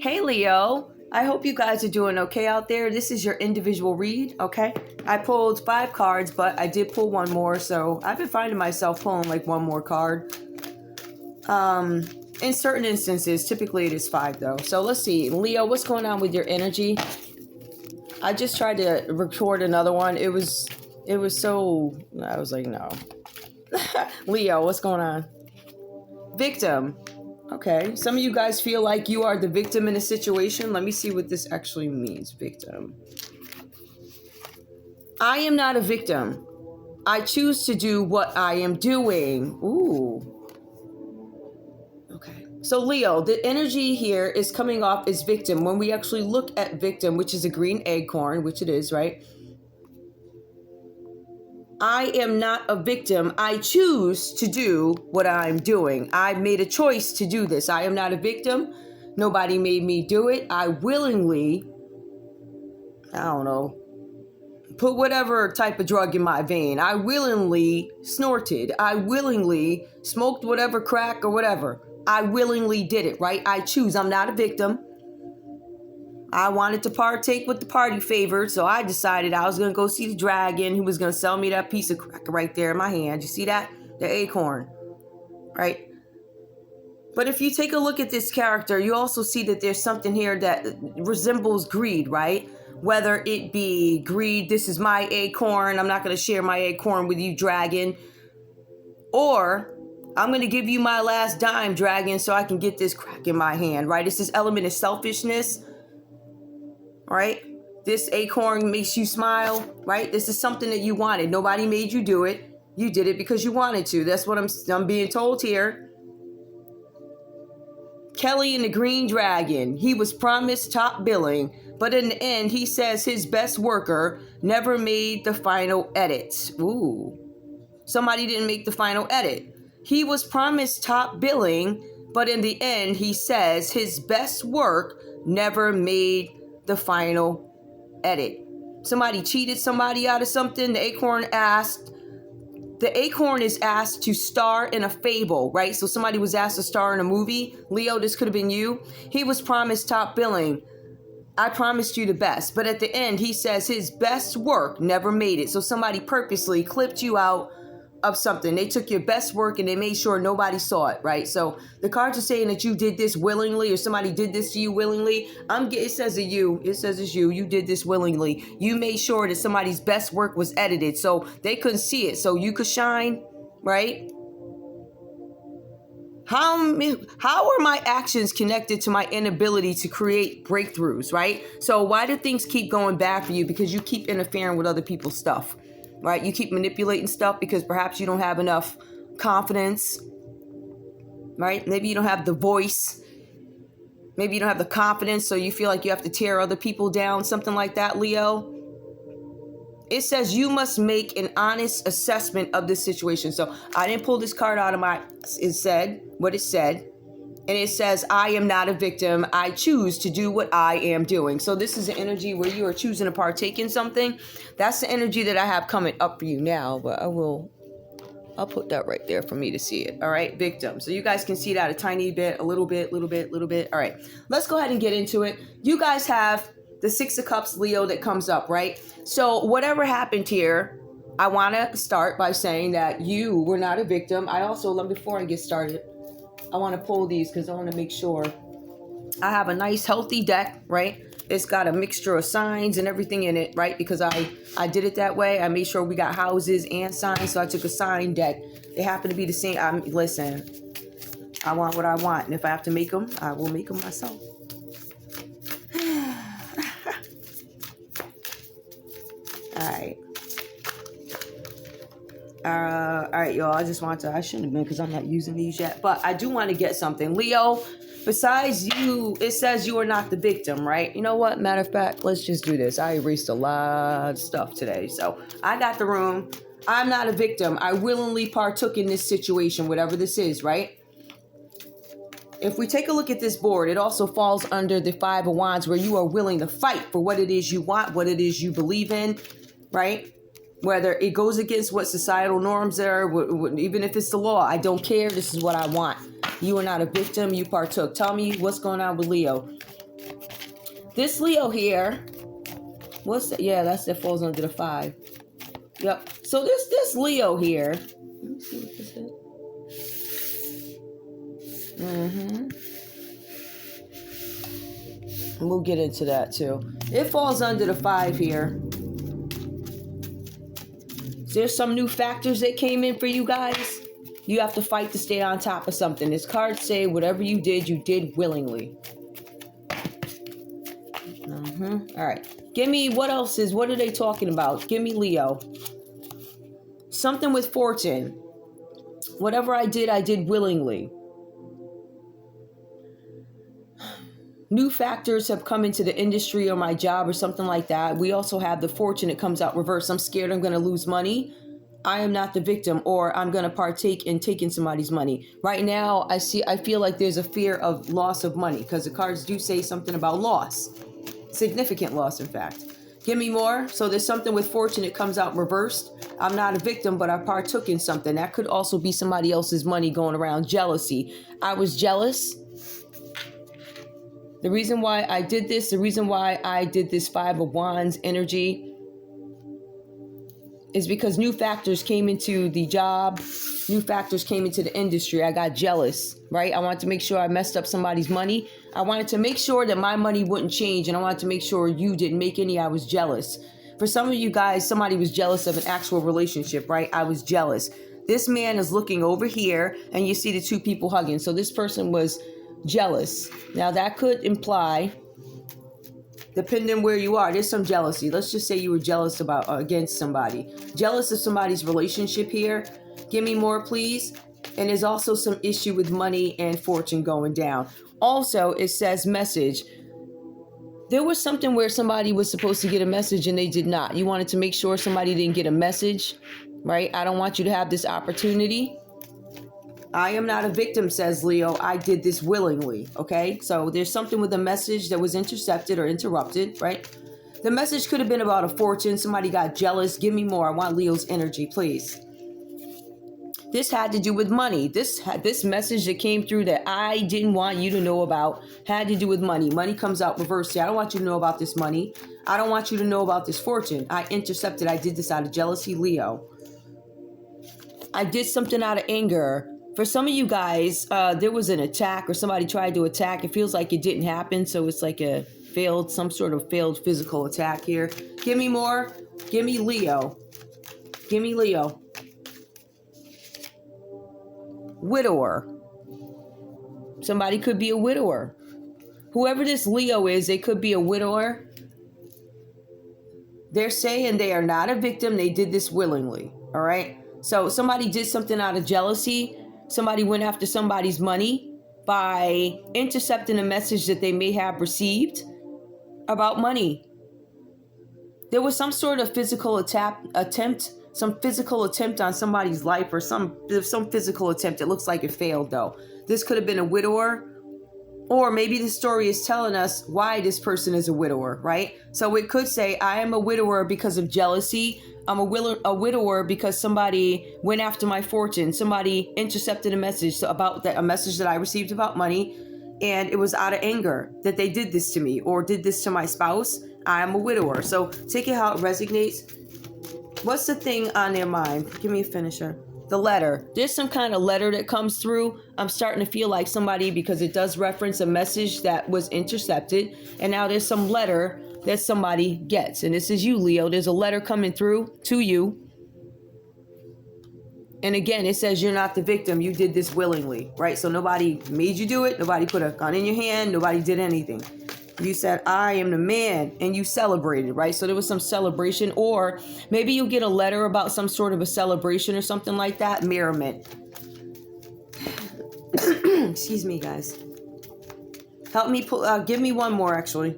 Hey Leo, I hope you guys are doing okay out there. This is your individual read, okay? I pulled 5 cards, but I did pull one more, so I've been finding myself pulling like one more card. In certain instances, typically it is 5 though. So let's see, Leo, what's going on with your energy? I just tried to record another one. It was so, I was like, no. Leo, what's going on? Victim. Okay, some of you guys feel like you are the victim in a situation. Let me see what this actually means, victim. I am not a victim. I choose to do what I am doing. Ooh. Okay. So Leo, the energy here is coming off as victim. When we actually look at victim, which is a green acorn, which it is, right? I am not a victim. I choose to do what I'm doing. I made a choice to do this. I am not a victim. Nobody made me do it. I willingly, I don't know, put whatever type of drug in my vein. I willingly snorted. I willingly smoked whatever crack or whatever. I willingly did it, right? I choose. I'm not a victim. I wanted to partake with the party favor, so I decided I was going to go see the dragon who was going to sell me that piece of crack right there in my hand. You see that? The acorn, right? But if you take a look at this character, you also see that there's something here that resembles greed, right? Whether it be greed, this is my acorn, I'm not going to share my acorn with you, dragon. Or I'm going to give you my last dime, dragon, so I can get this crack in my hand, right? It's this element of selfishness. Right? This acorn makes you smile, right? This is something that you wanted. Nobody made you do it. You did it because you wanted to. That's what I'm being told here. Kelly and the Green Dragon. He was promised top billing, but in the end, he says his best worker never made the final edit. Ooh. Somebody didn't make the final edit. He was promised top billing, but in the end, he says his best work never made the final edit. Somebody cheated somebody out of something. The acorn is asked to star in a fable, right? So somebody was asked to star in a movie. Leo, this could have been you. He was promised top billing. I promised you the best. But at the end, he says his best work never made it. So somebody purposely clipped you out of something. They took your best work and they made sure nobody saw it, right? So the cards are saying that you did this willingly, or somebody did this to you willingly. It says it's you. You did this willingly. You made sure that somebody's best work was edited so they couldn't see it, so you could shine, right? How are my actions connected to my inability to create breakthroughs, right? So why do things keep going bad for you? Because you keep interfering with other people's stuff. Right? You keep manipulating stuff because perhaps you don't have enough confidence, right? Maybe you don't have the voice. Maybe you don't have the confidence, so you feel like you have to tear other people down, something like that, Leo. It says you must make an honest assessment of this situation. So I didn't pull this card out of it said what it said. And it says, I am not a victim. I choose to do what I am doing. So this is an energy where you are choosing to partake in something. That's the energy that I have coming up for you now. But I'll put that right there for me to see it. All right, victim. So you guys can see that a tiny bit, a little bit. All right, let's go ahead and get into it. You guys have the 6 of Cups, Leo, that comes up, right? So whatever happened here, I want to start by saying that you were not a victim. Before I get started, I want to pull these because I want to make sure I have a nice healthy deck, right? It's got a mixture of signs and everything in it, right? Because I did it that way. I made sure we got houses and signs, so I took a sign deck. They happen to be the same. Listen, I want what I want, and if I have to make them, I will make them myself. All right, y'all. I shouldn't have been because I'm not using these yet, but I do want to get something. Leo, besides you, it says you are not the victim, right? You know what? Matter of fact, let's just do this. I erased a lot of stuff today, so I got the room. I'm not a victim. I willingly partook in this situation, whatever this is, right? If we take a look at this board, it also falls under the 5 of Wands, where you are willing to fight for what it is you want, what it is you believe in, right? Whether it goes against what societal norms are, even if it's the law, I don't care. This is what I want. You are not a victim. You partook. Tell me what's going on with Leo. This Leo here, what's that? Yeah, that falls under the 5. Yep. So this Leo here. Let me see what this is. And we'll get into that too. It falls under the 5 here. There's some new factors that came in for you guys. You have to fight to stay on top of something. This cards say whatever you did willingly. All right. Give me what else is, what are they talking about? Give me Leo. Something with fortune. Whatever I did willingly. New factors have come into the industry or my job or something like that. We also have the fortune that comes out reverse. I'm scared I'm going to lose money. I am not the victim, or I'm going to partake in taking somebody's money. Right now, I feel like there's a fear of loss of money because the cards do say something about loss. Significant loss, in fact. Give me more. So there's something with fortune that comes out reversed. I'm not a victim, but I partook in something. That could also be somebody else's money going around. Jealousy. I was jealous. The reason why I did this, this 5 of Wands energy is because new factors came into the job, new factors came into the industry. I got jealous, right? I wanted to make sure I messed up somebody's money. I wanted to make sure that my money wouldn't change, and I wanted to make sure you didn't make any. I was jealous. For some of you guys, somebody was jealous of an actual relationship, right? I was jealous. This man is looking over here, and you see the 2 people hugging. So this person was jealous. Now that could imply, depending where you are, there's some jealousy. Let's just say you were jealous against somebody. Jealous of somebody's relationship here. Give me more, please. And there's also some issue with money and fortune going down. Also, it says message. There was something where somebody was supposed to get a message and they did not. You wanted to make sure somebody didn't get a message, right? I don't want you to have this opportunity. I am not a victim, says Leo. I did this willingly, okay? So there's something with a message that was intercepted or interrupted, right? The message could have been about a fortune. Somebody got jealous. Give me more. I want Leo's energy, please. This had to do with money. This message that came through that I didn't want you to know about had to do with money. Money comes out reversed. I don't want you to know about this money. I don't want you to know about this fortune. I intercepted. I did this out of jealousy, Leo. I did something out of anger. For some of you guys, there was an attack or somebody tried to attack. It feels like it didn't happen. So it's like some sort of failed physical attack here. Give me more. Give me Leo. Give me Leo. Widower. Somebody could be a widower. Whoever this Leo is, they could be a widower. They're saying they are not a victim. They did this willingly. All right. So somebody did something out of jealousy. Somebody went after somebody's money by intercepting a message that they may have received about money. There was some sort of physical attempt, some physical attempt on somebody's life, or some physical attempt. It looks like it failed, though. This could have been a widower, or maybe the story is telling us why this person is a widower, right? So it could say, I am a widower because of jealousy. I'm a widower because somebody went after my fortune. Somebody intercepted a message a message that I received about money, and it was out of anger that they did this to me or did this to my spouse. I am a widower. So take it how it resonates. What's the thing on their mind? Give me a finisher. The letter. There's some kind of letter that comes through. I'm starting to feel like somebody, because it does reference a message that was intercepted, and now there's some letter that somebody gets. And this is you, Leo. There's a letter coming through to you. And again, it says you're not the victim. You did this willingly, right? So nobody made you do it. Nobody put a gun in your hand. Nobody did anything. You said, I am the man, and you celebrated, right? So there was some celebration, or maybe you get a letter about some sort of a celebration or something like that. Merriment. Excuse me, guys. Help me give me one more, actually.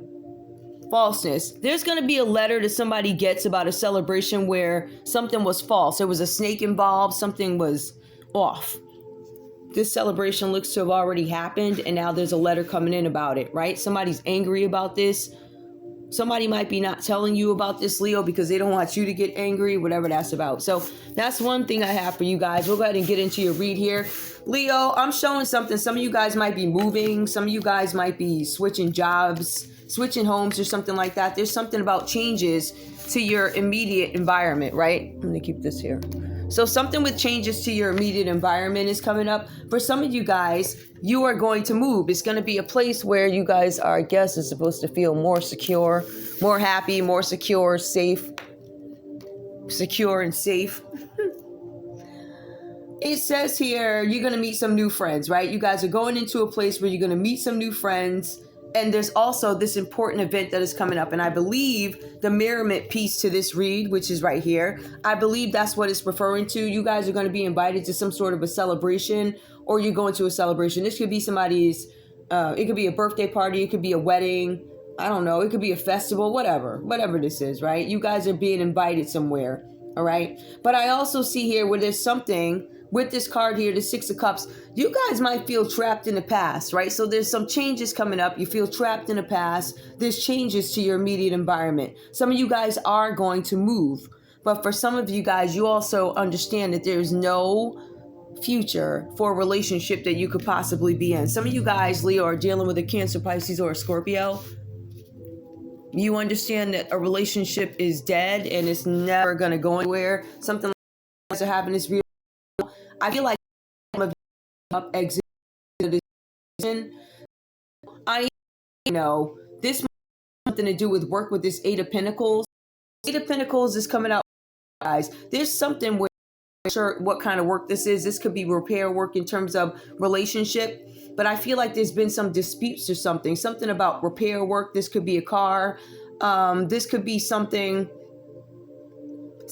Falseness. There's going to be a letter that somebody gets about a celebration where something was false. There was a snake involved. Something was off. This celebration looks to have already happened, and now there's a letter coming in about it, right? Somebody's angry about this. Somebody might be not telling you about this, Leo, because they don't want you to get angry, whatever that's about. So that's one thing I have for you guys. We'll go ahead and get into your read here. Leo, I'm showing something. Some of you guys might be moving. Some of you guys might be switching jobs. switching homes or something like that. There's something about changes to your immediate environment, right? I'm gonna keep this here. So something with changes to your immediate environment is coming up. For some of you guys, you are going to move. It's going to be a place where you guys are, I guess, is supposed to feel more secure, more happy, more secure, safe, secure and safe. It says here, you're going to meet some new friends, right? You guys are going into a place where you're going to meet some new friends. And there's also this important event that is coming up. And I believe the merriment piece to this read, which is right here, I believe that's what it's referring to. You guys are going to be invited to some sort of a celebration, or you're going to a celebration. This could be somebody's, it could be a birthday party. It could be a wedding. I don't know. It could be a festival, whatever this is, right? You guys are being invited somewhere. All right. But I also see here where there's something with this card here, the Six of Cups, you guys might feel trapped in the past, right? So there's some changes coming up. You feel trapped in the past. There's changes to your immediate environment. Some of you guys are going to move. But for some of you guys, you also understand that there's no future for a relationship that you could possibly be in. Some of you guys, Leo, are dealing with a Cancer, Pisces, or a Scorpio. You understand that a relationship is dead and it's never going to go anywhere. Something like that happening is real. I feel like some of you up exit this season. I know this has something to do with work with this Eight of Pentacles. Eight of Pentacles is coming out, guys. There's something where I'm not sure what kind of work this is. This could be repair work in terms of relationship, but I feel like there's been some disputes or something about repair work. This could be a car. This could be something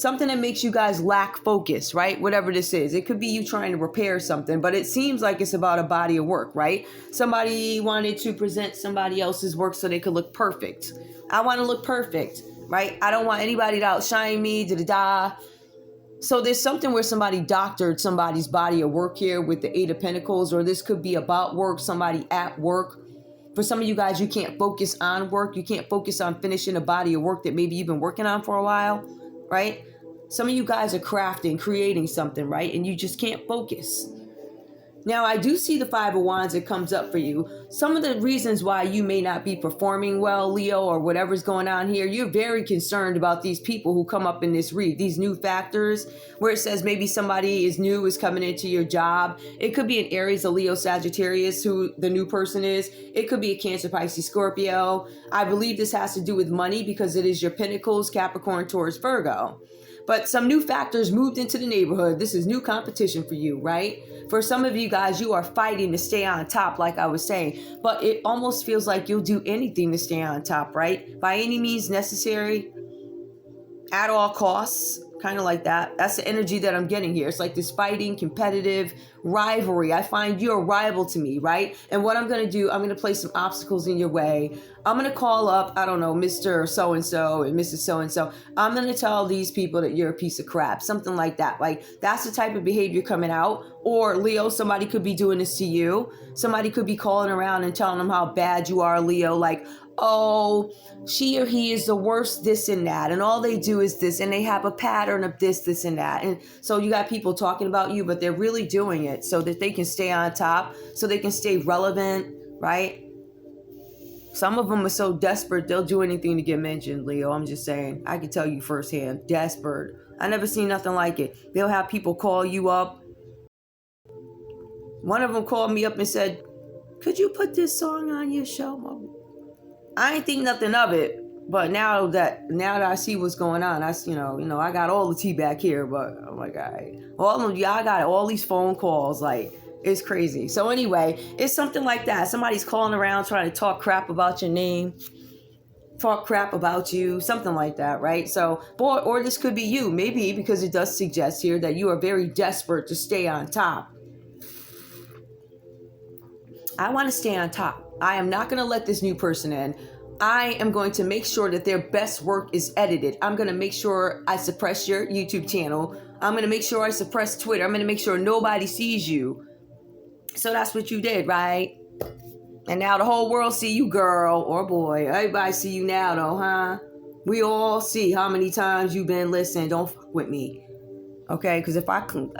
that makes you guys lack focus, right? Whatever this is. It could be you trying to repair something, but it seems like it's about a body of work, right? Somebody wanted to present somebody else's work so they could look perfect. I want to look perfect, right? I don't want anybody to outshine me, da-da-da. So there's something where somebody doctored somebody's body of work here with the Eight of Pentacles, or this could be about work, somebody at work. For some of you guys, you can't focus on work. You can't focus on finishing a body of work that maybe you've been working on for a while, right? Some of you guys are crafting, creating something, right? And you just can't focus. Now, I do see the Five of Wands that comes up for you. Some of the reasons why you may not be performing well, Leo, or whatever's going on here, you're very concerned about these people who come up in this read, these new factors, where it says maybe somebody is new, is coming into your job. It could be an Aries, a Leo, Sagittarius, who the new person is. It could be a Cancer, Pisces, Scorpio. I believe this has to do with money because it is your Pentacles, Capricorn, Taurus, Virgo. But some new factors moved into the neighborhood. This is new competition for you, right? For some of you guys, you are fighting to stay on top, like I was saying. But it almost feels like you'll do anything to stay on top, right? By any means necessary, at all costs, kind of like that. That's the energy that I'm getting here. It's like this fighting, competitive rivalry. I find you're a rival to me, right? And what I'm going to do, I'm going to place some obstacles in your way. I'm going to call up, I don't know, Mr. So-and-so and Mrs. So-and-so. I'm going to tell these people that you're a piece of crap, something like that. Like, that's the type of behavior coming out. Or, Leo, somebody could be doing this to you. Somebody could be calling around and telling them how bad you are, Leo. Like, oh, she or he is the worst, this and that. And all they do is this. And they have a pattern of this, and that. And so you got people talking about you, but they're really doing it so that they can stay on top, so they can stay relevant, right? Some of them are so desperate, they'll do anything to get mentioned, Leo. I'm just saying. I can tell you firsthand. Desperate. I never seen nothing like it. They'll have people call you up. One of them called me up and said, could you put this song on your show? I ain't think nothing of it. But now that I see what's going on, I got all the tea back here. But oh my God, all of y'all got all these phone calls, like it's crazy. So anyway, it's something like that. Somebody's calling around trying to talk crap about your name, talk crap about you, something like that, right? So, or this could be you, maybe, because it does suggest here that you are very desperate to stay on top. I want to stay on top. I am not going to let this new person in. I am going to make sure that their best work is edited. I'm going to make sure I suppress your YouTube channel. I'm going to make sure I suppress Twitter. I'm going to make sure nobody sees you. So that's what you did, right? And now the whole world see you, girl or boy. Everybody see you now, though, huh? We all see how many times you've been listening. Don't fuck with me. Okay? Because if I can...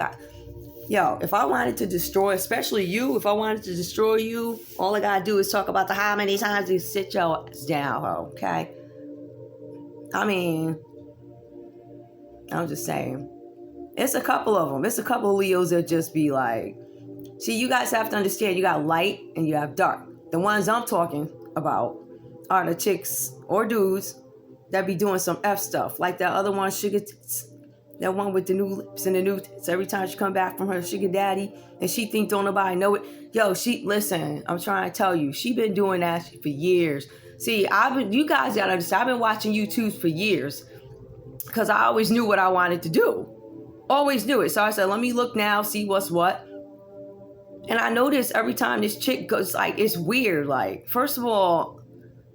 Yo, if I wanted to destroy, especially you, if I wanted to destroy you, all I gotta do is talk about how many times you sit your ass down, okay? I mean, I'm just saying. It's a couple of them. It's a couple of Leos that just be like, see, you guys have to understand, you got light and you have dark. The ones I'm talking about are the chicks or dudes that be doing some F stuff. Like that other one, Sugar Tits. That one with the new lips and the new tits. Every time she come back from her sugar daddy and she think don't nobody know it. Yo, listen, I'm trying to tell you, she been doing that for years. See, you guys gotta understand, I've been watching YouTubes for years because I always knew what I wanted to do. Always knew it. So I said, let me look now, see what's what. And I noticed every time this chick goes, like, it's weird. Like, first of all,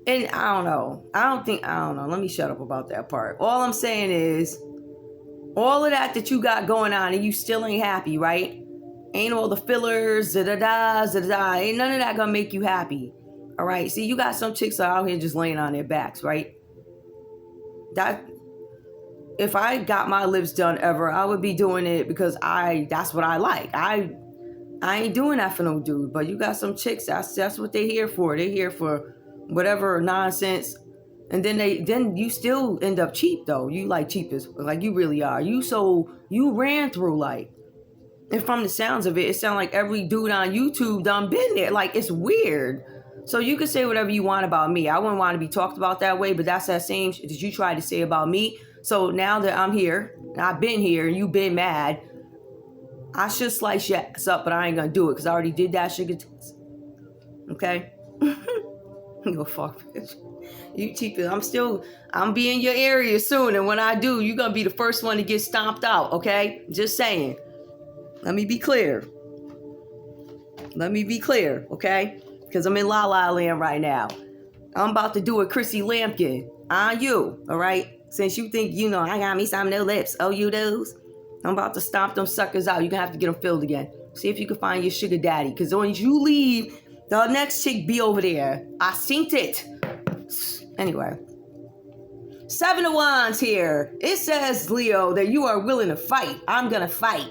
and I don't know. Let me shut up about that part. All I'm saying is, all of that you got going on and you still ain't happy, right? Ain't all the fillers, da-da-da, ain't none of that gonna make you happy. All right? See, you got some chicks out here just laying on their backs, right? That, if I got my lips done ever, I would be doing it because that's what I like. I ain't doing that for no dude, but you got some chicks, that's what they're here for. They're here for whatever nonsense. And then you still end up cheap though. You like cheapest, like you really are. You ran through like, and from the sounds of it, it sounds like every dude on YouTube done been there. Like, it's weird. So you can say whatever you want about me. I wouldn't want to be talked about that way, but that's that same shit that you tried to say about me. So now that I'm here, and I've been here, and you've been mad, I should slice your ass up, but I ain't gonna do it because I already did that shit. Okay? Go fuck, bitch. You cheap. I'm be in your area soon, and when I do, you're gonna be the first one to get stomped out, okay? Just saying. Let me be clear, okay? Because I'm in La La Land right now. I'm about to do a Chrissy Lampkin on you, all right? Since you think, I got me some new lips. Oh, you does? I'm about to stomp them suckers out. You're gonna have to get them filled again. See if you can find your sugar daddy. Because when you leave, the next chick be over there. I seen it. Anyway. 7 of Wands here. It says, Leo, that you are willing to fight. I'm gonna fight.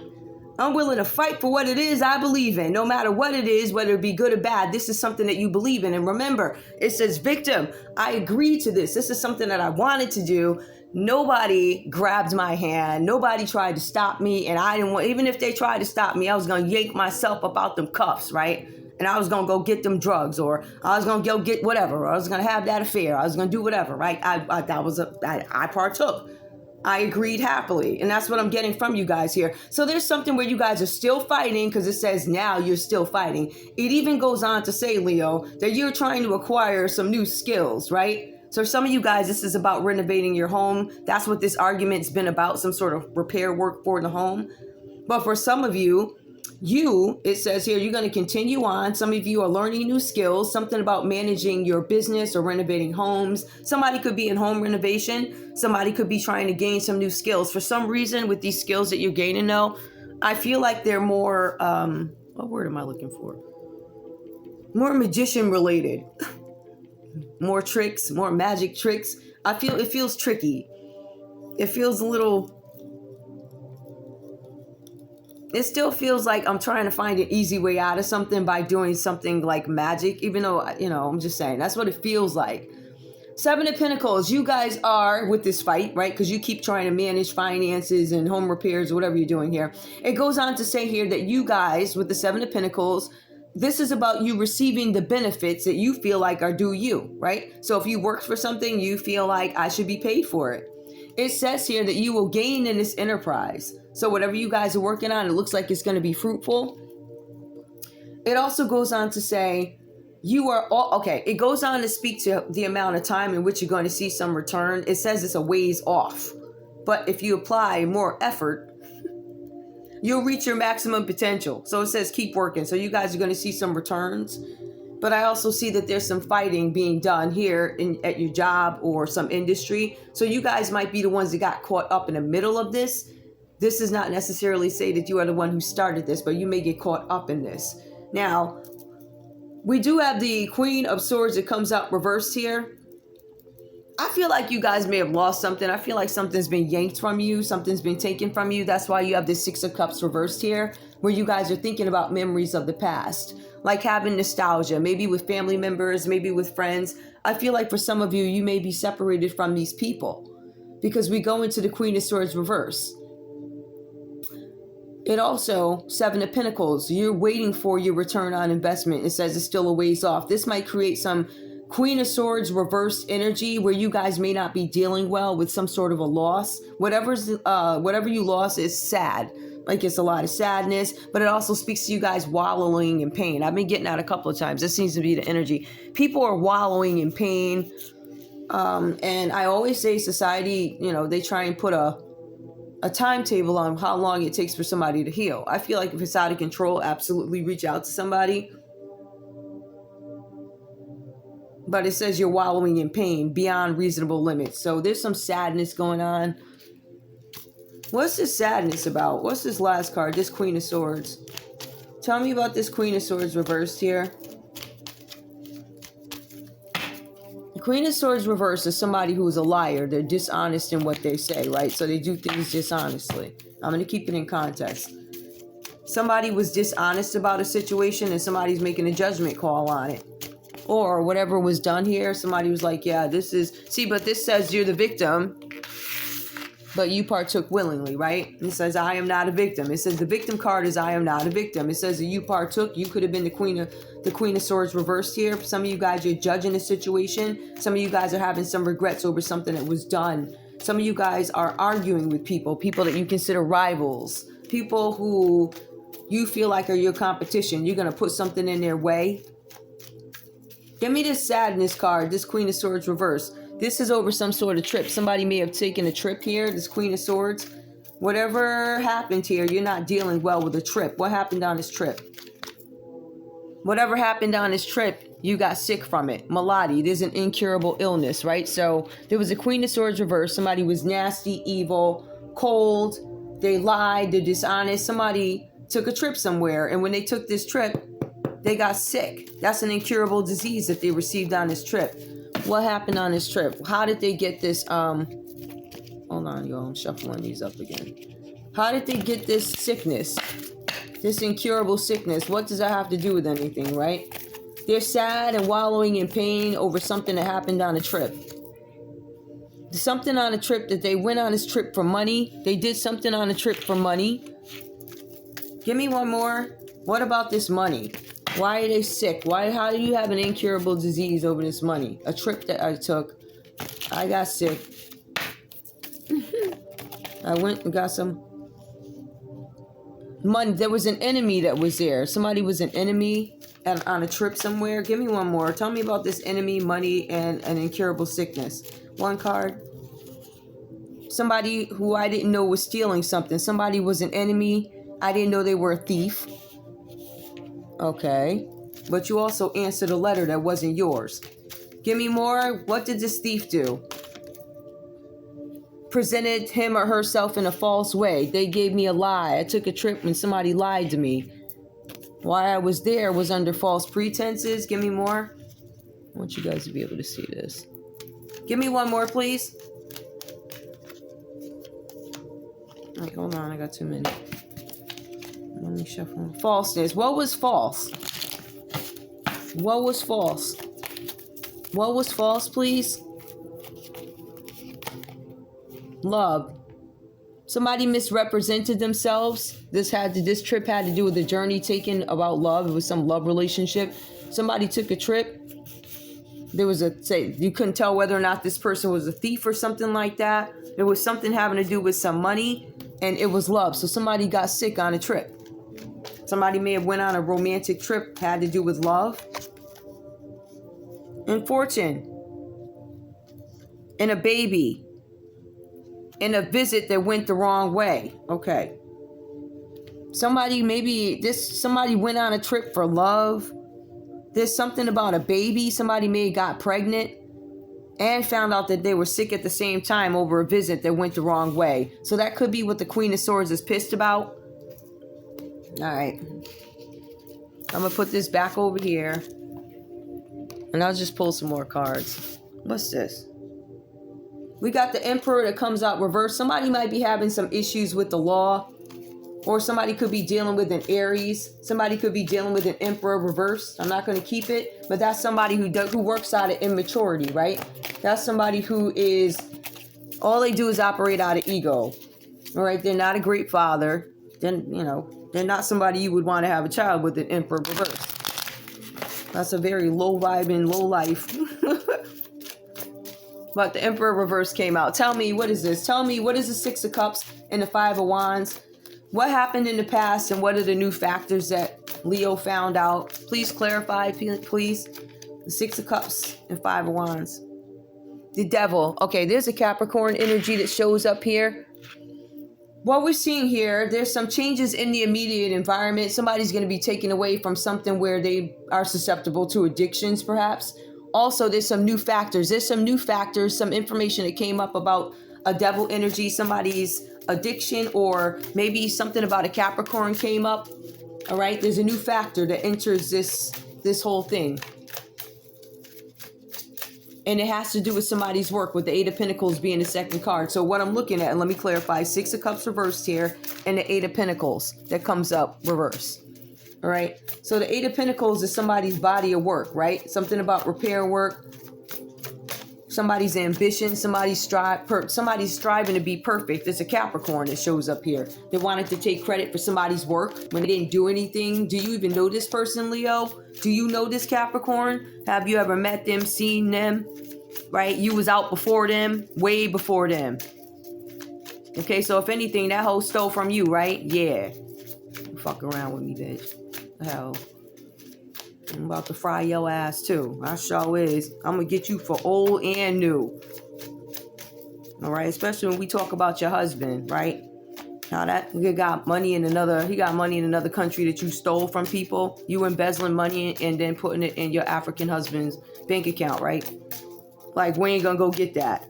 I'm willing to fight for what it is I believe in. No matter what it is, whether it be good or bad, this is something that you believe in. And remember, it says, victim, I agreed to this. This is something that I wanted to do. Nobody grabbed my hand. Nobody tried to stop me. And I didn't want, even if they tried to stop me, I was going to yank myself up out them cuffs, right? And I was going to go get them drugs, or I was going to go get whatever. Or I was going to have that affair. I was going to do whatever, right? I partook. I agreed happily. And that's what I'm getting from you guys here. So there's something where you guys are still fighting because it says now you're still fighting. It even goes on to say, Leo, that you're trying to acquire some new skills, right? So some of you guys, this is about renovating your home. That's what this argument's been about, some sort of repair work for the home. But for some of you, it says here, you're going to continue on. Some of you are learning new skills, something about managing your business or renovating homes. Somebody could be in home renovation. Somebody could be trying to gain some new skills. For some reason, with these skills that you're gaining now, I feel like they're more, what word am I looking for? More magician related. More tricks, more magic tricks. It feels tricky. It feels a little... It still feels like I'm trying to find an easy way out of something by doing something like magic, even though, I'm just saying, that's what it feels like. 7 of Pentacles, you guys are with this fight, right? Because you keep trying to manage finances and home repairs or whatever you're doing here. It goes on to say here that you guys, with the 7 of Pentacles, this is about you receiving the benefits that you feel like are due you, right? So if you worked for something, you feel like I should be paid for it. It says here that you will gain in this enterprise. So whatever you guys are working on, it looks like it's going to be fruitful. It also goes on to say you are all, okay, it goes on to speak to the amount of time in which you're going to see some return. It says it's a ways off. But if you apply more effort, you'll reach your maximum potential. So it says keep working. So you guys are going to see some returns. But I also see that there's some fighting being done here at your job or some industry. So you guys might be the ones that got caught up in the middle of this. This does not necessarily say that you are the one who started this, but you may get caught up in this. Now, we do have the Queen of Swords that comes out reversed here. I feel like you guys may have lost something. I feel like something's been yanked from you. Something's been taken from you. That's why you have this Six of Cups reversed here, where you guys are thinking about memories of the past, like having nostalgia, maybe with family members, maybe with friends. I feel like for some of you, you may be separated from these people because we go into the Queen of Swords reverse. It also, Seven of Pentacles, you're waiting for your return on investment. It says it's still a ways off. This might create some Queen of Swords reverse energy where you guys may not be dealing well with some sort of a loss. Whatever you lost is sad. Like it's a lot of sadness, but it also speaks to you guys wallowing in pain. I've been getting that a couple of times. This seems to be the energy. People are wallowing in pain. And I always say society, they try and put a timetable on how long it takes for somebody to heal. I feel like if it's out of control, absolutely reach out to somebody. But it says you're wallowing in pain beyond reasonable limits. So there's some sadness going on. What's this sadness about? What's this last card? This Queen of Swords. Tell me about this Queen of Swords reversed here. The Queen of Swords reversed is somebody who is a liar. They're dishonest in what they say, right? So they do things dishonestly. I'm going to keep it in context. Somebody was dishonest about a situation and somebody's making a judgment call on it. Or whatever was done here, somebody was like, yeah, this is... See, but this says you're the victim, but you partook willingly, right? It says, I am not a victim. It says the victim card is I am not a victim. It says that you partook. You could have been the Queen of Swords reversed here. Some of you guys are judging the situation. Some of you guys are having some regrets over something that was done. Some of you guys are arguing with people that you consider rivals, people who you feel like are your competition. You're going to put something in their way. Give me this sadness card, this Queen of Swords reverse. This is over some sort of trip. Somebody may have taken a trip here, this Queen of Swords. Whatever happened here, you're not dealing well with the trip. What happened on this trip? Whatever happened on this trip, you got sick from it. Malady, it is an incurable illness, right? So there was a Queen of Swords reverse. Somebody was nasty, evil, cold. They lied, they're dishonest. Somebody took a trip somewhere, and when they took this trip, they got sick. That's an incurable disease that they received on this trip. What happened on this trip? How did they get this, hold on, y'all, I'm shuffling these up again. How did they get this sickness? This incurable sickness? What does that have to do with anything, right? They're sad and wallowing in pain over something that happened on a trip. Something on a trip that they went on this trip for money. They did something on a trip for money. Give me one more. What about this money? Why are they sick? How do you have an incurable disease over this money? A trip that I took. I got sick. I went and got some money. There was an enemy that was there. Somebody was an enemy on a trip somewhere. Give me one more. Tell me about this enemy, money, and an incurable sickness. One card. Somebody who I didn't know was stealing something. Somebody was an enemy. I didn't know they were a thief. Okay, but you also answered a letter that wasn't yours. Give me more. What did this thief do? Presented him or herself in a false way. They gave me a lie. I took a trip and somebody lied to me. Why I was there was under false pretenses. Give me more. I want you guys to be able to see this. Give me one more, please. Wait, hold on. I got too many. Let me shuffle. Falseness. What was false? What was false? What was false, please? Love. Somebody misrepresented themselves. This trip had to do with the journey taken about love. It was some love relationship. Somebody took a trip. There was you couldn't tell whether or not this person was a thief or something like that. There was something having to do with some money, and it was love. So somebody got sick on a trip. Somebody may have went on a romantic trip, had to do with love. And fortune. And a baby. And a visit that went the wrong way. Okay. Somebody went on a trip for love. There's something about a baby. Somebody may have got pregnant and found out that they were sick at the same time over a visit that went the wrong way. So that could be what the Queen of Swords is pissed about. All right. I'm going to put this back over here. And I'll just pull some more cards. What's this? We got the Emperor that comes out reversed. Somebody might be having some issues with the law, or somebody could be dealing with an Aries. Somebody could be dealing with an Emperor reversed. I'm not going to keep it, but that's somebody who works out of immaturity, right? That's somebody who is, all they do is operate out of ego. All right, they're not a great father. Then, they're not somebody you would want to have a child with, an Emperor reversed. That's a very low vibe and low life. But the Emperor reverse came out. Tell me, what is this? Tell me, what is the Six of Cups and the Five of Wands? What happened in the past, and what are the new factors that Leo found out? Please clarify, please. The Six of Cups and Five of Wands. The Devil. Okay, there's a Capricorn energy that shows up here. What we're seeing here, there's some changes in the immediate environment. Somebody's going to be taken away from something where they are susceptible to addictions, perhaps. Also, there's some new factors. Some information that came up about a devil energy, somebody's addiction, or maybe something about a Capricorn came up. All right, there's a new factor that enters this whole thing. And it has to do with somebody's work, with the Eight of Pentacles being the second card. So what I'm looking at, and let me clarify, Six of Cups reversed here, and the Eight of Pentacles that comes up reversed. All right. So the Eight of Pentacles is somebody's body of work, right? Something about repair work, somebody's ambition, somebody's striving to be perfect. It's a Capricorn that shows up here. They wanted to take credit for somebody's work when they didn't do anything. Do you even know this person, Leo? Do you know this Capricorn? Have you ever met them, seen them? Right? You was out before them, way before them. Okay, so if anything, that hoe stole from you, right? Yeah. Fuck around with me, bitch. Hell. I'm about to fry your ass too. I sure is. I'm gonna get you for old and new. All right, especially when we talk about your husband, right? Now that he got money in another country that you stole from people. You embezzling money and then putting it in your African husband's bank account, right? Like, we ain't gonna go get that.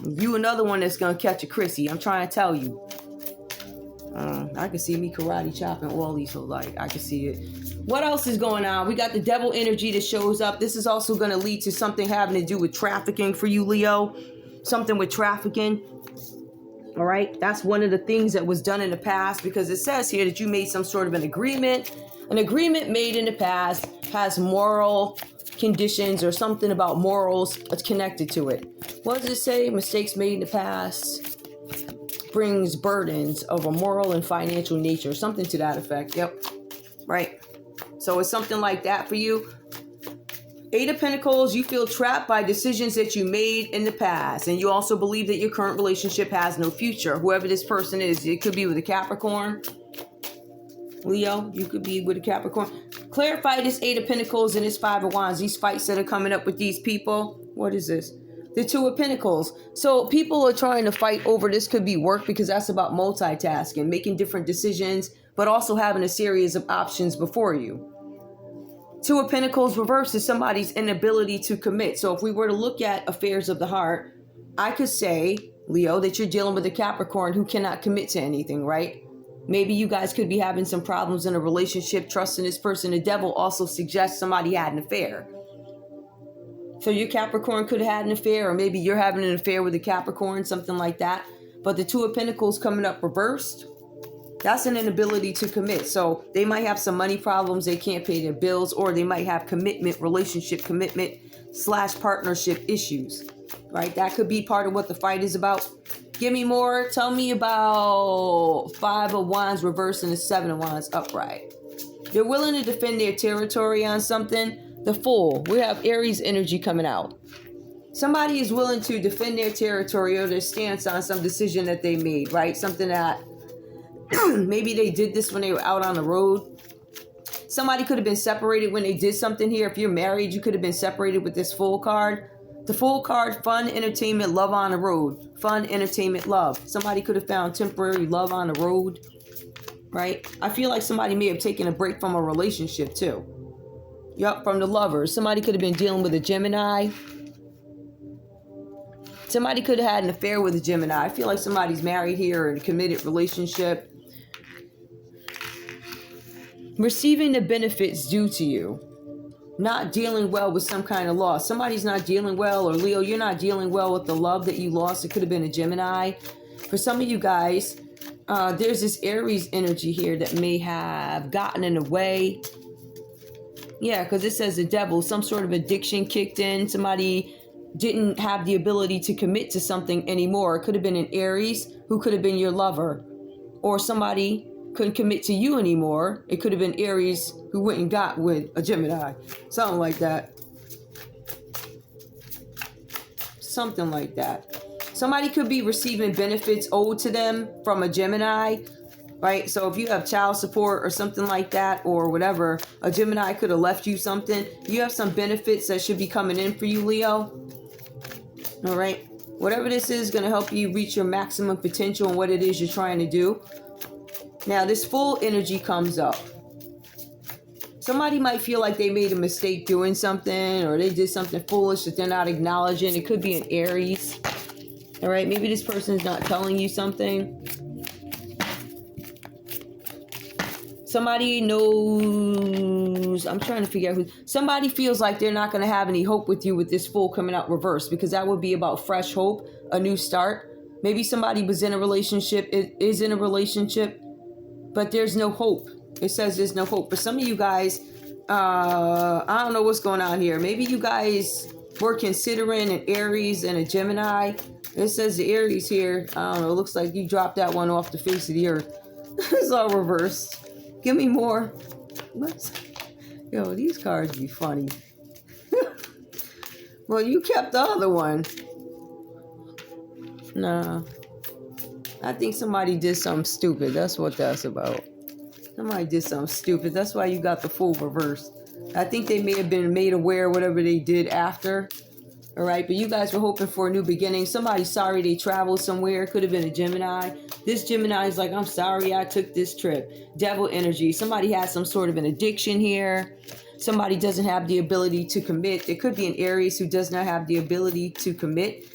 You another one that's gonna catch a Chrissy. I'm trying to tell you. I can see me karate chopping all these, so like I can see it. What else is going on? We got the devil energy that shows up. This is also going to lead to something having to do with trafficking for you, Leo. Something with trafficking. All right. That's one of the things that was done in the past, because it says here that you made some sort of an agreement. An agreement made in the past has moral conditions or something about morals connected to it. What does it say? Mistakes made in the past brings burdens of a moral and financial nature. Something to that effect. Yep. Right. So it's something like that for you. Eight of Pentacles, you feel trapped by decisions that you made in the past. And you also believe that your current relationship has no future. Whoever this person is, it could be with a Capricorn. Leo, you could be with a Capricorn. Clarify this Eight of Pentacles and this Five of Wands. These fights that are coming up with these people. What is this? The Two of Pentacles. So people are trying to fight over, this could be work, because that's about multitasking, making different decisions, but also having a series of options before you. Two of Pentacles reversed is somebody's inability to commit. So if we were to look at affairs of the heart, I could say, Leo, that you're dealing with a Capricorn who cannot commit to anything, right? Maybe you guys could be having some problems in a relationship, trusting this person. The devil also suggests somebody had an affair. So your Capricorn could have had an affair, or maybe you're having an affair with a Capricorn, something like that. But the Two of Pentacles coming up reversed, that's an inability to commit. So they might have some money problems. They can't pay their bills, or they might have relationship commitment / partnership issues, right? That could be part of what the fight is about. Give me more. Tell me about Five of Wands reversed and the Seven of Wands upright. They're willing to defend their territory on something. The Fool. We have Aries energy coming out. Somebody is willing to defend their territory or their stance on some decision that they made, right? Something that maybe they did this when they were out on the road. Somebody could have been separated when they did something here. If you're married, you could have been separated with this Fool card. The Fool card, fun, entertainment, love on the road. Fun, entertainment, love. Somebody could have found temporary love on the road, right? I feel like somebody may have taken a break from a relationship too. Yup, from the Lovers. Somebody could have been dealing with a Gemini. Somebody could have had an affair with a Gemini. I feel like somebody's married here in a committed relationship. Receiving the benefits due to you. not dealing well with some kind of loss. Somebody's not dealing well, or Leo, you're not dealing well with the love that you lost. It could have been a Gemini. For some of you guys, there's this Aries energy here that may have gotten in the way. Yeah, because it says the devil, some sort of addiction kicked in. Somebody didn't have the ability to commit to something anymore. It could have been an Aries who could have been your lover, or somebody couldn't commit to you anymore. It could have been Aries who went and got with a Gemini. Something like that. Something like that. Somebody could be receiving benefits owed to them from a Gemini, right? So if you have child support or something like that, or whatever, a Gemini could have left you something. You have some benefits that should be coming in for you, Leo. All right. Whatever this is going to help you reach your maximum potential and what it is you're trying to do. Now, this full energy comes up. Somebody might feel like they made a mistake doing something, or they did something foolish that they're not acknowledging. It could be an Aries. All right. Maybe this person's not telling you something. Somebody knows, I'm trying to figure out who, somebody feels like they're not going to have any hope with you with this full coming out reverse, because that would be about fresh hope, a new start. Maybe somebody was in a relationship, is in a relationship, but there's no hope. It says there's no hope. For some of you guys, I don't know what's going on here. Maybe you guys were considering an Aries and a Gemini. It says the Aries here. I don't know. It looks like you dropped that one off the face of the earth. It's all reversed. Give me more. What? Yo, these cards be funny. Well, you kept the other one. Nah. I think somebody did something stupid. That's what that's about. Somebody did something stupid. That's why you got the full reverse. I think they may have been made aware of whatever they did after. All right, but you guys were hoping for a new beginning. Somebody's sorry they traveled somewhere. Could have been a Gemini. This Gemini is like, I'm sorry I took this trip. Devil energy. Somebody has some sort of an addiction here. Somebody doesn't have the ability to commit. It could be an Aries who does not have the ability to commit.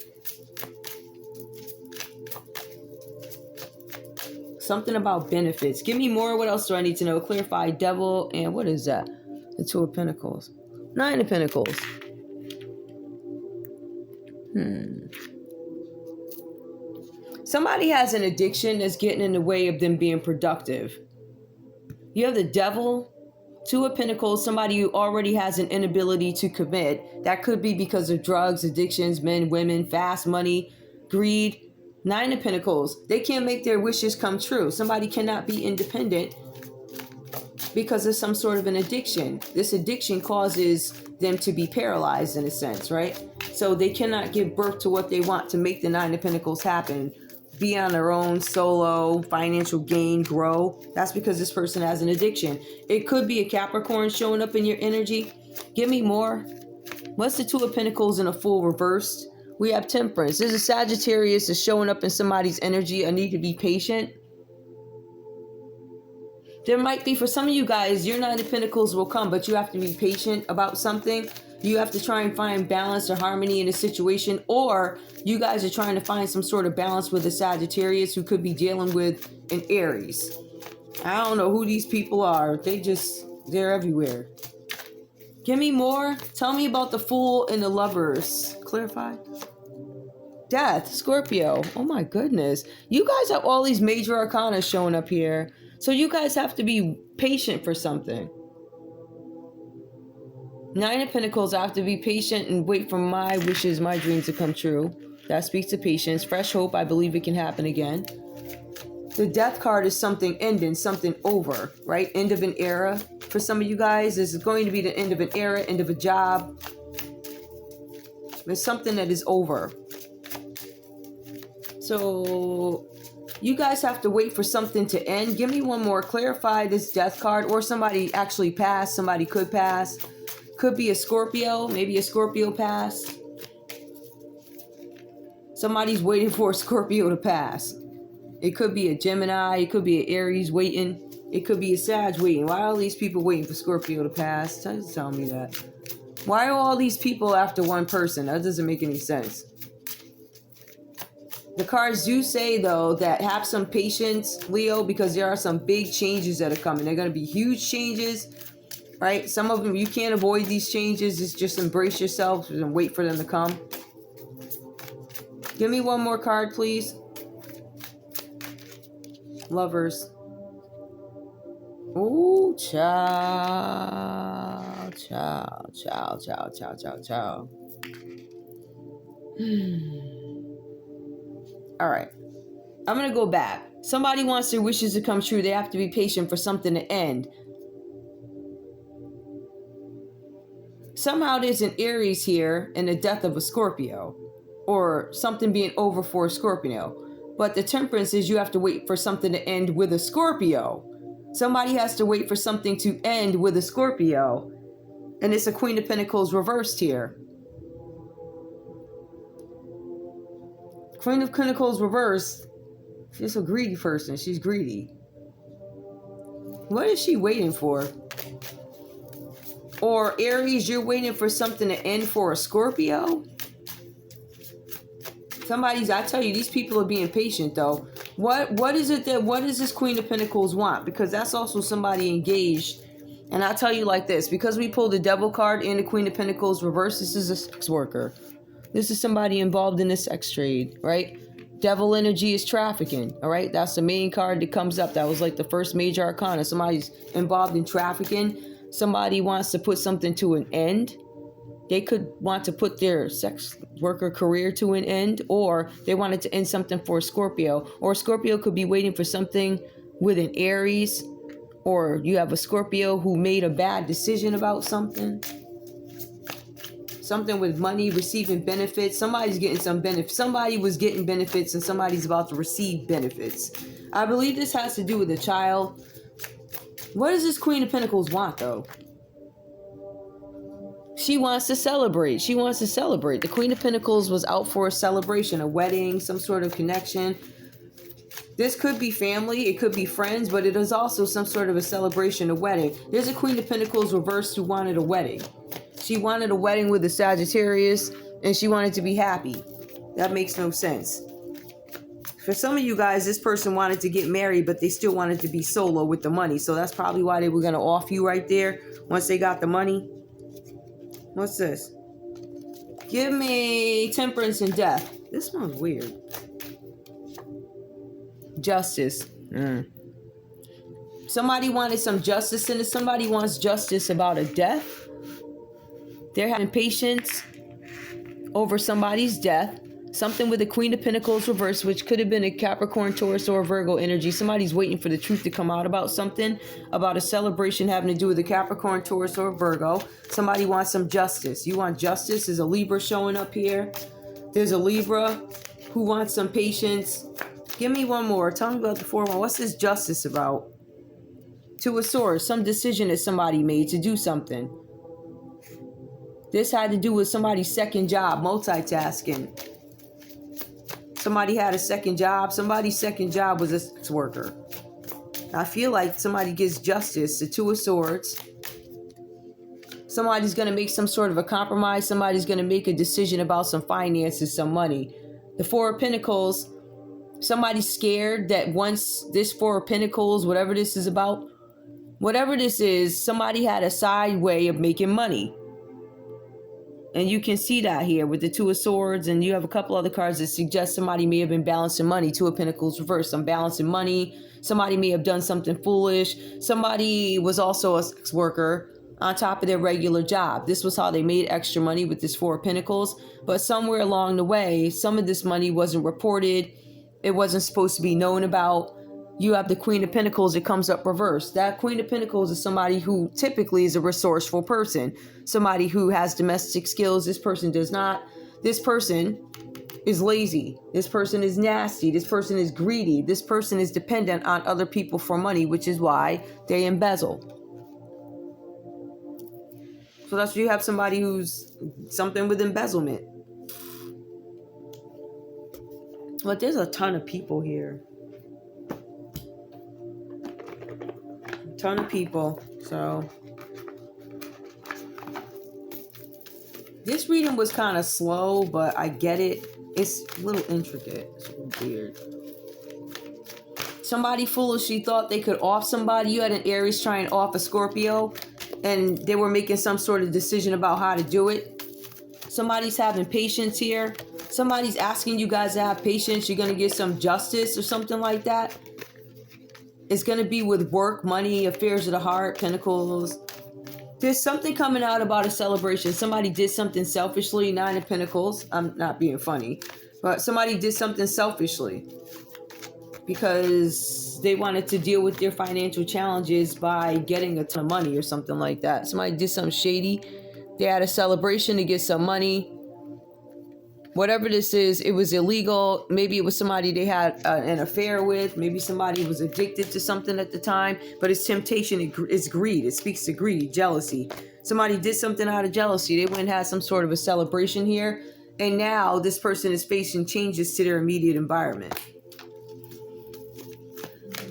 Something about benefits. Give me more. What else do I need to know? Clarify devil. And what is that? The Two of Pentacles. Nine of Pentacles. Somebody has an addiction that's getting in the way of them being productive. You have the devil, Two of Pentacles, somebody who already has an inability to commit. That could be because of drugs, addictions, men, women, fast money, greed. Nine of Pentacles, they can't make their wishes come true. Somebody cannot be independent because of some sort of an addiction. This addiction causes them to be paralyzed in a sense, right? So they cannot give birth to what they want to make the Nine of Pentacles happen. Be on their own, solo, financial gain, grow. That's because this person has an addiction. It could be a Capricorn showing up in your energy. Give me more. What's the Two of Pentacles in a full reversed? We have Temperance. There's a Sagittarius that's showing up in somebody's energy. I need to be patient. There might be, for some of you guys, your Nine of Pentacles will come, but you have to be patient about something. You have to try and find balance or harmony in a situation, or you guys are trying to find some sort of balance with a Sagittarius who could be dealing with an Aries. I don't know who these people are. They're everywhere. Give me more. Tell me about the Fool and the Lovers. Clarify. Death, Scorpio. Oh my goodness. You guys have all these major arcana showing up here. So you guys have to be patient for something. Nine of Pentacles, I have to be patient and wait for my wishes, my dreams to come true. That speaks to patience. Fresh hope, I believe it can happen again. The Death card is something ending, something over, right? End of an era. For some of you guys, this is going to be the end of an era, end of a job. It's something that is over. So you guys have to wait for something to end. Give me one more. Clarify this Death card, or somebody actually passed. Somebody could pass. Could be a Scorpio. Maybe a Scorpio passed. Somebody's waiting for a Scorpio to pass. It could be a Gemini. It could be an Aries waiting. It could be a Sag waiting. Why are all these people waiting for Scorpio to pass? Tell me that. Why are all these people after one person? That doesn't make any sense. The cards do say, though, that have some patience, Leo, because there are some big changes that are coming. They're going to be huge changes. right? Some of them, you can't avoid these changes. It's just embrace yourself and wait for them to come. Give me one more card, please. Lovers. Ooh, ciao, ciao, ciao, ciao, ciao, ciao, ciao. All right. I'm going to go back. Somebody wants their wishes to come true. They have to be patient for something to end. Somehow there's an Aries here and the death of a Scorpio, or something being over for a Scorpio. But the Temperance is you have to wait for something to end with a Scorpio. Somebody has to wait for something to end with a Scorpio. And it's a Queen of Pentacles reversed here. Queen of Pentacles reversed. She's a greedy person. She's greedy. What is she waiting for? Or Aries, you're waiting for something to end for a Scorpio? I tell you, these people are being patient though. What does this Queen of Pentacles want? Because that's also somebody engaged. And I'll tell you like this, because we pulled the Devil card and the Queen of Pentacles reverse, this is a sex worker. This is somebody involved in a sex trade, right? Devil energy is trafficking, all right? That's the main card that comes up. That was like the first major arcana. Somebody's involved in trafficking. Somebody wants to put something to an end. They could want to put their sex worker career to an end, or they wanted to end something for a Scorpio. Or Scorpio could be waiting for something with an Aries, or you have a Scorpio who made a bad decision about something. Something with money, receiving benefits. Somebody's getting some benefits. Somebody was getting benefits and somebody's about to receive benefits. I believe this has to do with a child. What does this Queen of Pentacles want though? She wants to celebrate. She wants to celebrate. The Queen of Pentacles was out for a celebration, a wedding, some sort of connection. This could be family, it could be friends, but it is also some sort of a celebration, a wedding. There's a Queen of Pentacles reversed who wanted a wedding. She wanted a wedding with a Sagittarius, and she wanted to be happy. That makes no sense. For some of you guys, this person wanted to get married, but they still wanted to be solo with the money. So that's probably why they were going to off you right there once they got the money. What's this? Give me Temperance and Death. This one's weird. Justice. Somebody wanted some justice in it. Somebody wants justice about a death. They're having patience over somebody's death. Something with the Queen of Pentacles reversed, which could have been a Capricorn, Taurus, or a Virgo energy. Somebody's waiting for the truth to come out about something, about a celebration having to do with a Capricorn, Taurus, or a Virgo. Somebody wants some justice. You want justice? There's a Libra showing up here. There's a Libra who wants some patience. Give me one more. Tell me about the 4-1. What's this justice about? Two of Swords. Some decision that somebody made to do something. This had to do with somebody's second job, multitasking. Somebody had a second job. Somebody's second job was a sex worker. I feel like somebody gets justice. The Two of Swords. Somebody's going to make some sort of a compromise. Somebody's going to make a decision about some finances, some money. The Four of Pentacles. Somebody's scared that once this Four of Pentacles, whatever this is about, whatever this is, somebody had a side way of making money. And you can see that here with the Two of Swords, and you have a couple other cards that suggest somebody may have been balancing money. Two of Pentacles reversed. I'm balancing money. Somebody may have done something foolish. Somebody was also a sex worker on top of their regular job. This was how they made extra money with this Four of Pentacles. But somewhere along the way, some of this money wasn't reported. It wasn't supposed to be known about. You have the Queen of Pentacles that comes up reversed. That Queen of Pentacles is somebody who typically is a resourceful person. Somebody who has domestic skills. This person does not. This person is lazy. This person is nasty. This person is greedy. This person is dependent on other people for money, which is why they embezzle. So that's why you have somebody who's something with embezzlement. But there's a ton of people here. Ton of people. So this reading was kind of slow, but I get it. It's a little intricate. It's a little weird. Somebody foolishly thought they could off somebody. You had an Aries trying to off a Scorpio. and they were making some sort of decision about how to do it. Somebody's having patience here. Somebody's asking you guys to have patience. You're going to get some justice or something like that. It's going to be with work, money, affairs of the heart, pentacles. There's something coming out about a celebration. Somebody did something selfishly. 9 of Pentacles. I'm not being funny. But somebody did something selfishly because they wanted to deal with their financial challenges by getting a ton of money or something like that. Somebody did something shady. They had a celebration to get some money. Whatever this is, it was illegal. Maybe it was somebody they had an affair with. Maybe somebody was addicted to something at the time. But it's temptation. It's greed. It speaks to greed, jealousy. Somebody did something out of jealousy. They went and had some sort of a celebration here. And now this person is facing changes to their immediate environment.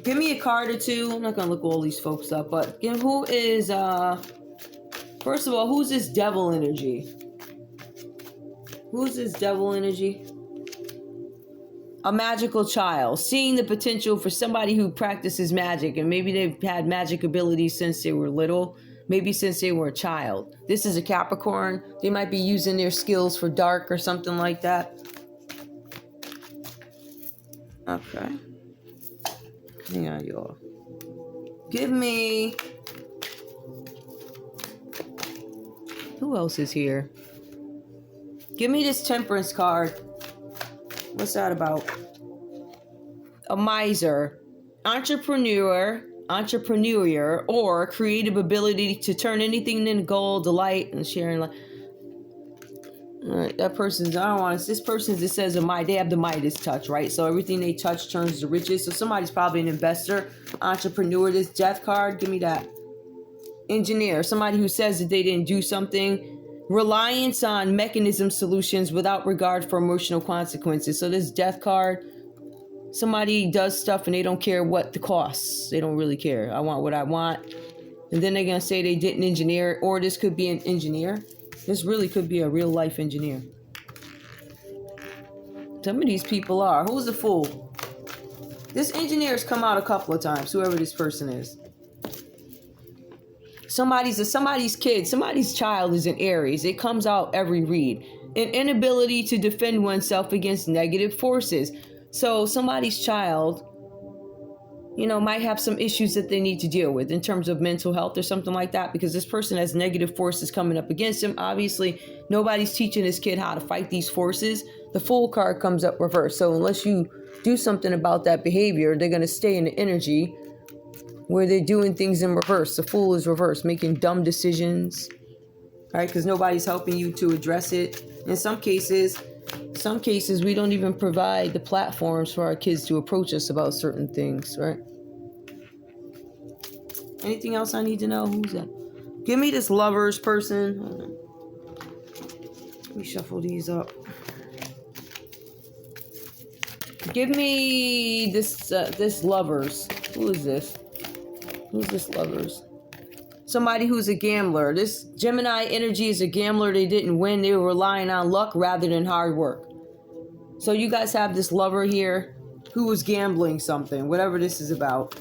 Give me a card or two. I'm not going to look all these folks up. But who is, first of all, who's this devil energy? Who's this devil energy? A magical child. Seeing the potential for somebody who practices magic. And maybe they've had magic abilities since they were little. Maybe since they were a child. This is a Capricorn. They might be using their skills for dark or something like that. Okay. Hang on, y'all. Give me... Who else is here? Give me this Temperance card. What's that about? A miser. Entrepreneur, or creative ability to turn anything into gold, delight, and sharing life. All right, that person's, I don't want to, this person that says they have the Midas touch, right? So everything they touch turns to riches. So somebody's probably an investor, entrepreneur. This Death card, give me that. Engineer, somebody who says that they didn't do something. Reliance on mechanism solutions without regard for emotional consequences. So this Death card, somebody does stuff and they don't care what the costs. They don't really care. I want what I want. And then they're going to say they didn't engineer, or this could be an engineer. This really could be a real life engineer. Some of these people are. Who's the fool? This engineer has come out a couple of times, whoever this person is. Somebody's kid, somebody's child is an Aries. It comes out every read. An inability to defend oneself against negative forces. So somebody's child, might have some issues that they need to deal with in terms of mental health or something like that, because this person has negative forces coming up against him. Obviously, nobody's teaching this kid how to fight these forces. The Fool card comes up reversed. So unless you do something about that behavior, they're going to stay in the energy where they're doing things in reverse. The Fool is reversed, making dumb decisions, right? Because nobody's helping you to address it. In some cases, we don't even provide the platforms for our kids to approach us about certain things, right? Anything else I need to know? Who's that? Give me this Lovers person. Let me shuffle these up. Give me this Lovers. Who is this? Who's this Lovers? Somebody who's a gambler. This Gemini energy is a gambler. They didn't win. They were relying on luck rather than hard work. So you guys have this lover here who was gambling something, whatever this is about.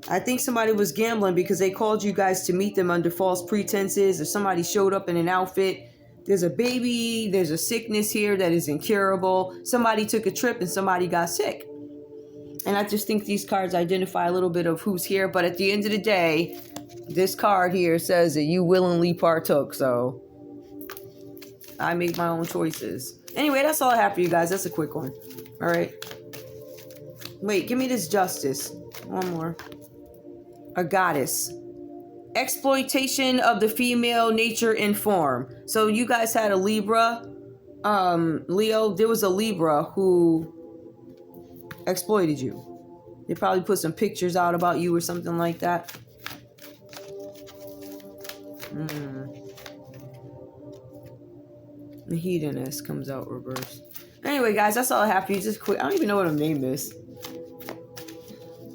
I think somebody was gambling because they called you guys to meet them under false pretenses, or somebody showed up in an outfit. There's a baby. There's a sickness here that is incurable. Somebody took a trip and somebody got sick. And I just think these cards identify a little bit of who's here. But at the end of the day, this card here says that you willingly partook. So I make my own choices. Anyway, that's all I have for you guys. That's a quick one. All right. Wait, give me this Justice. One more. A Goddess. Exploitation of the female nature and form. So you guys had a Libra. Leo, there was a Libra who exploited you. They probably put some pictures out about you or something like that. The Hedonist comes out reversed. Anyway, guys, that's all I have for you. Just quick. I don't even know what her name is.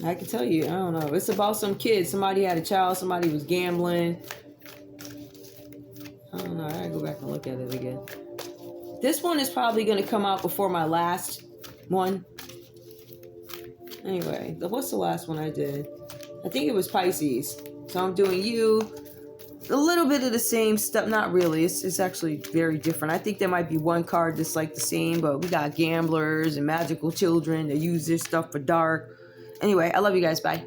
I can tell you. I don't know. It's about some kid. Somebody had a child. Somebody was gambling. I don't know. I gotta go back and look at it again. This one is probably going to come out before my last one. Anyway, what's the last one I did? I think it was Pisces. So I'm doing you, a little bit of the same stuff. Not really. It's actually very different. I think there might be one card that's like the same, but we got gamblers and magical children that use this stuff for dark. Anyway, I love you guys. Bye.